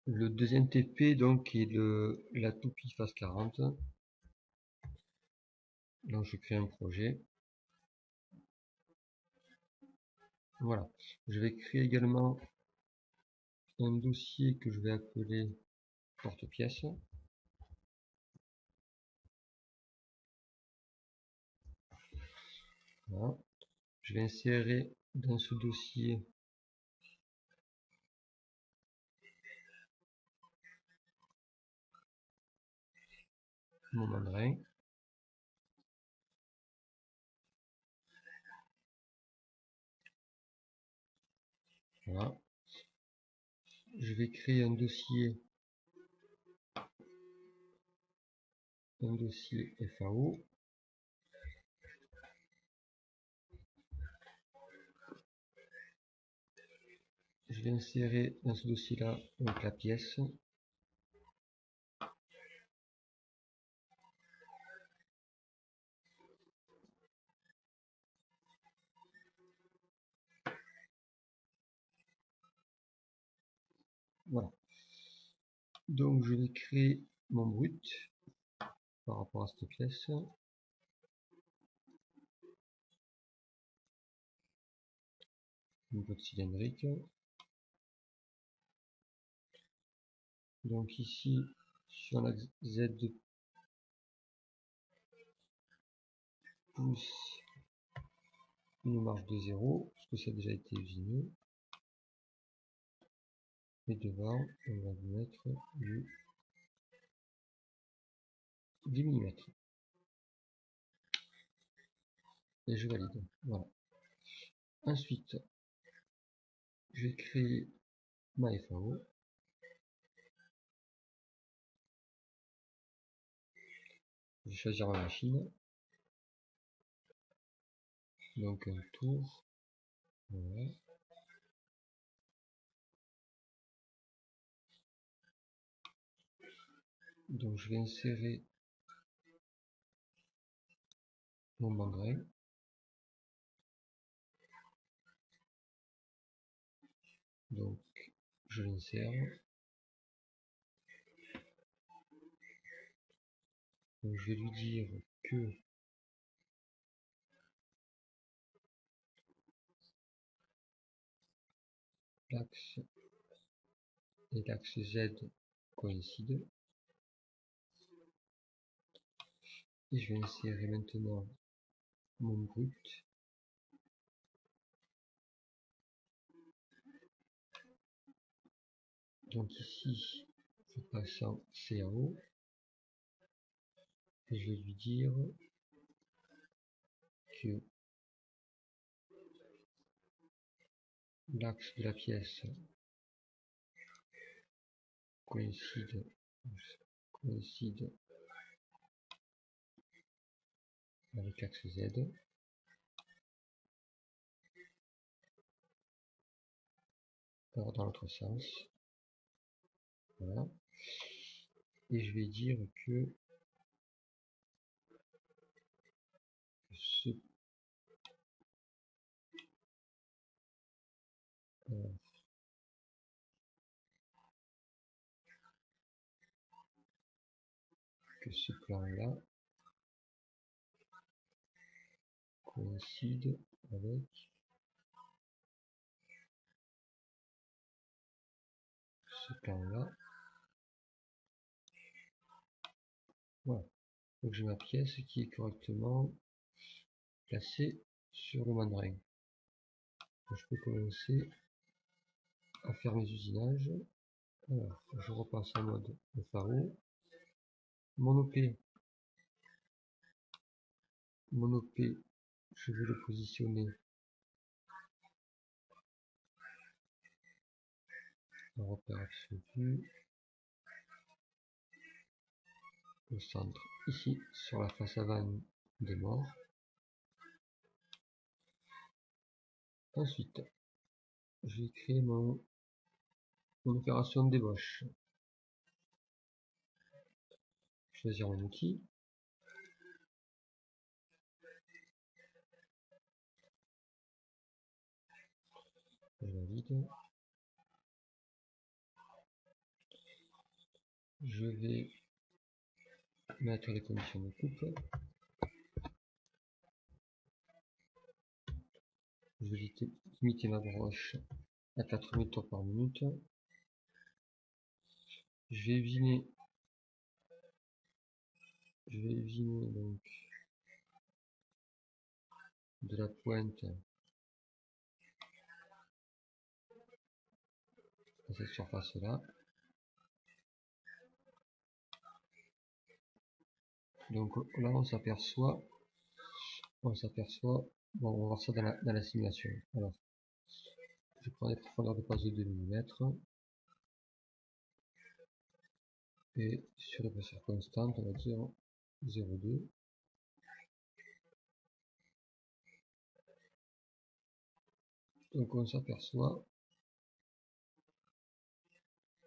Le deuxième TP donc est la toupie phase 40. Donc je crée un projet. Voilà. Je vais créer également un dossier que je vais appeler porte-pièce. Voilà. Je vais insérer dans ce dossier mon mandrin. Voilà. Je vais créer un dossier FAO. Je vais insérer dans ce dossier-là donc la pièce. Voilà. Donc je vais créer mon brut par rapport à cette pièce. Une brut cylindrique. Donc ici, sur l'axe Z plus une marge de 0, parce que ça a déjà été usiné. Et devant, on va mettre du 10 mm. Et je valide. Voilà. Ensuite, je vais créer ma FAO. Je vais choisir ma machine. Donc un tour. Voilà. Donc je vais insérer mon mandrin. Donc je l'insère. Donc je vais lui dire que l'axe et l'axe Z coïncident. Et je vais insérer maintenant mon brut. Donc ici, je passe en CAO. Et je vais lui dire que l'axe de la pièce coïncide avec l'axe Z. Alors dans l'autre sens. Voilà. Et je vais dire que ce plan-là coïncide avec ce plan-là. Voilà. Donc j'ai ma pièce qui est correctement placée sur le mandrin. Donc, je peux commencer à faire mes usinages. Alors, je repasse en mode FAO. Mon OP, je vais le positionner en repère absolu au centre, ici, sur la face avant des morts. Ensuite, je vais créer mon opération d'ébauche. Choisir mon outil. Je valide. je vais mettre les conditions de coupe. Je vais limiter ma broche à 4000 tours par minute. Je vais usiner donc de la pointe à cette surface là. Donc là on s'aperçoit, bon, on va voir ça dans la simulation. Alors je prends des profondeurs de passe de 2 mm et sur l'épaisseur constante on va dire 0,2. Donc on s'aperçoit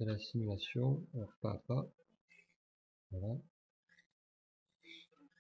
de la simulation, alors pas à pas, voilà,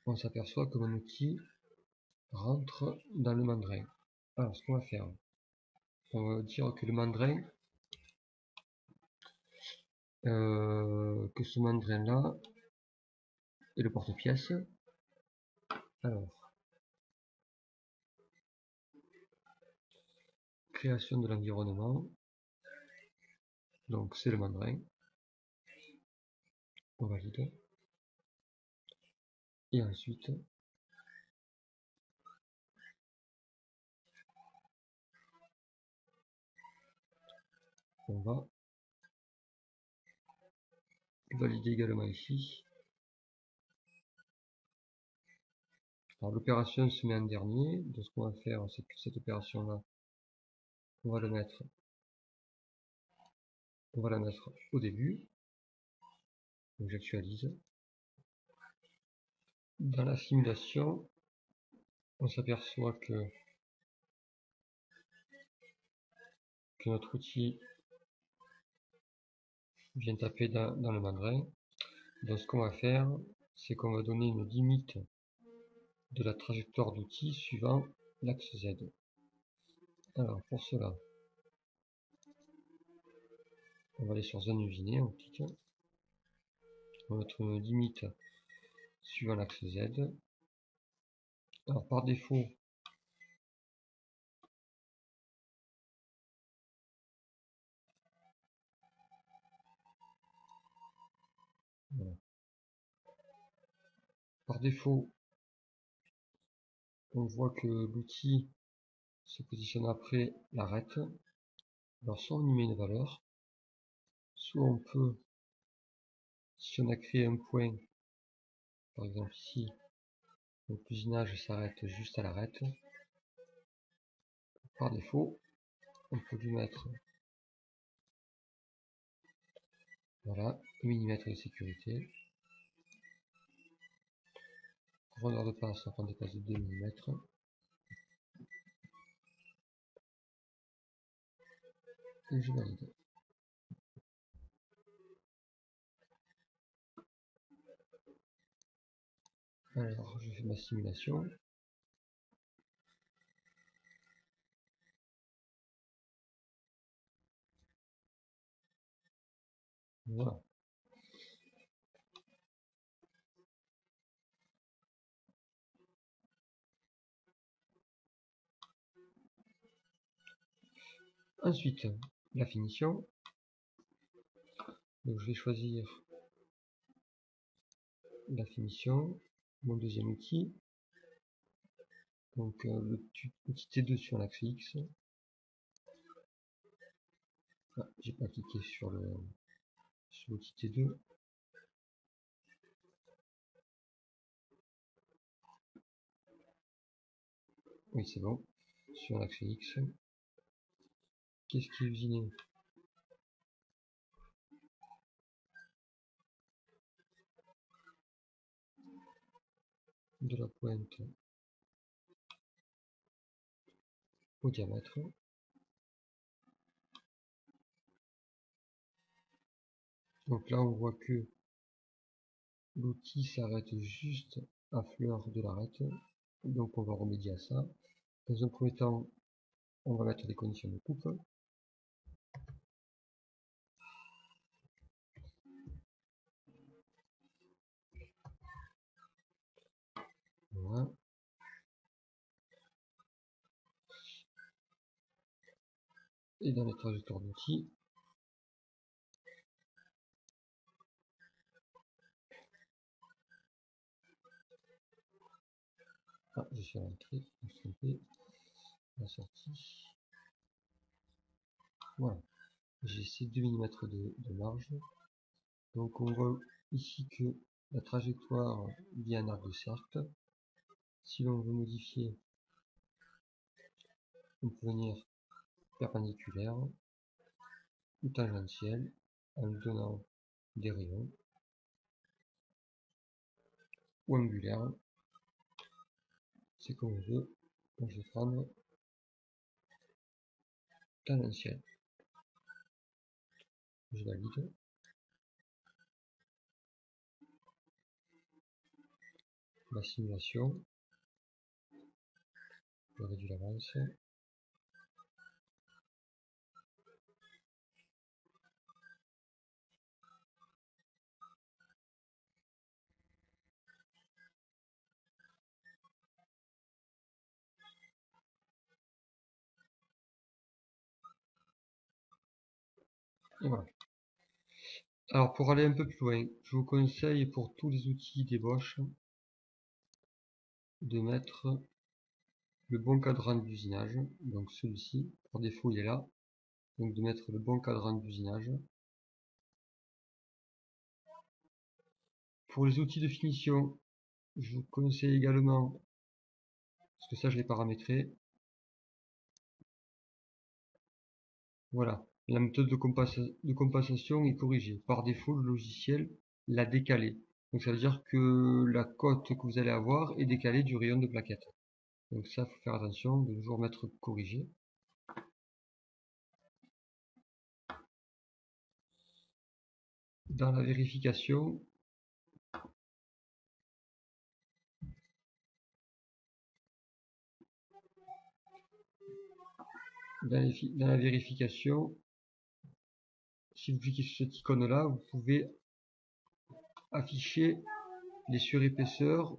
on s'aperçoit que mon outil rentre dans le mandrin. Alors ce qu'on va faire, on va dire que le mandrin, que ce mandrin là est le porte-pièce. Alors, création de l'environnement, donc c'est le mandrin, on valide, et ensuite on va valider également ici. Alors l'opération se met en dernier, donc ce qu'on va faire c'est que cette opération là, on va la mettre au début. Donc j'actualise. Dans la simulation, on s'aperçoit que notre outil vient taper dans le mandrin. Donc ce qu'on va faire, c'est qu'on va donner une limite de la trajectoire d'outil suivant l'axe Z. Alors pour cela, on va aller sur zone usinée, on clique, on va mettre une limite suivant l'axe Z. Alors par défaut, voilà. Par défaut, on voit que l'outil se positionne après l'arête. Alors soit on y met une valeur, soit on peut, si on a créé un point, par exemple ici, donc l'usinage s'arrête juste à l'arête. Par défaut, on peut lui mettre, voilà, millimètre de sécurité. Profondeur de passe, on dépasse de 2 mm. Et je valide. Alors, je fais ma simulation. Voilà. Ensuite, la finition. Donc, je vais choisir la finition, mon deuxième outil. Donc, l'outil T2 sur l'axe X. Ah, j'ai pas cliqué sur l'outil T2. Oui, c'est bon. Sur l'axe X. Qu'est-ce qui est usiné? De la pointe au diamètre. Donc là, on voit que l'outil s'arrête juste à fleur de l'arête. Donc on va remédier à ça. Dans un premier temps, on va mettre des conditions de coupe. et dans les trajectoires d'outils, je suis à l'entrée, je me suis trompé, la sortie, voilà, j'ai ces 2 mm de marge, donc on voit ici que la trajectoire via un arc de cercle. Si l'on veut modifier, on peut venir perpendiculaire ou tangentielle en lui donnant des rayons, ou angulaire, c'est comme on veut. Donc je vais prendre tangentielle, je valide, ma simulation, je réduis l'avance, et voilà. Alors pour aller un peu plus loin, je vous conseille pour tous les outils d'ébauche de mettre le bon cadran d'usinage, donc celui-ci, par défaut il est là, donc de mettre le bon cadran d'usinage. Pour les outils de finition, je vous conseille également, parce que ça je l'ai paramétré, voilà, la méthode de compensation est corrigée. Par défaut, le logiciel l'a décalé. Donc ça veut dire que la cote que vous allez avoir est décalée du rayon de plaquette. Donc ça, faut faire attention de toujours mettre corrigé. Dans la vérification, si vous cliquez sur cette icône là, vous pouvez afficher les surépaisseurs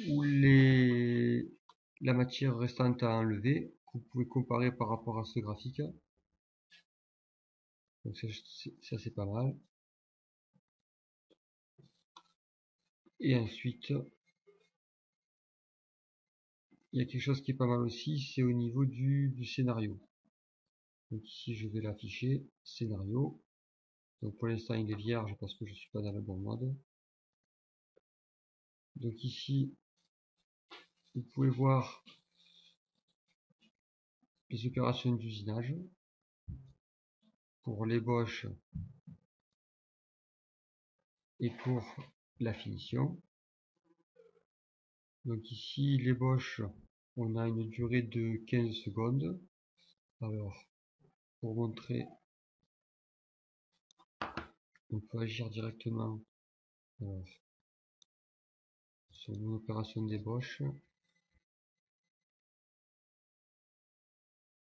ou la matière restante à enlever. Vous pouvez comparer par rapport à ce graphique. Donc ça c'est pas mal. Et ensuite, il y a quelque chose qui est pas mal aussi, c'est au niveau du scénario. Donc ici je vais l'afficher, scénario. Donc pour l'instant il est vierge parce que je suis pas dans le bon mode. Donc ici, vous pouvez voir les opérations d'usinage pour l'ébauche et pour la finition. Donc ici l'ébauche, on a une durée de 15 secondes. Alors pour montrer, on peut agir directement sur une opération d'ébauche.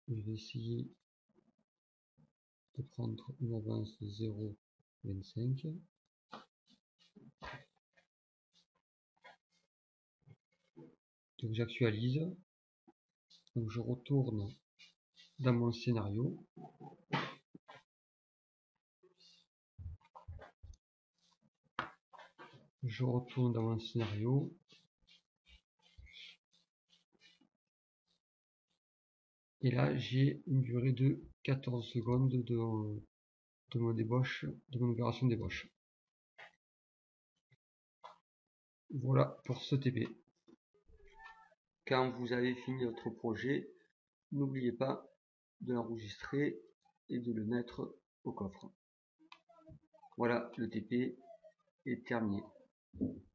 Je vais essayer de prendre une avance de 0,25. Donc j'actualise. Donc je retourne dans mon scénario. Je retourne dans mon scénario. Et là, j'ai une durée de 14 secondes de mon ébauche, de mon opération d'ébauche. Voilà pour ce TP. Quand vous avez fini votre projet, n'oubliez pas de l'enregistrer et de le mettre au coffre. Voilà, le TP est terminé.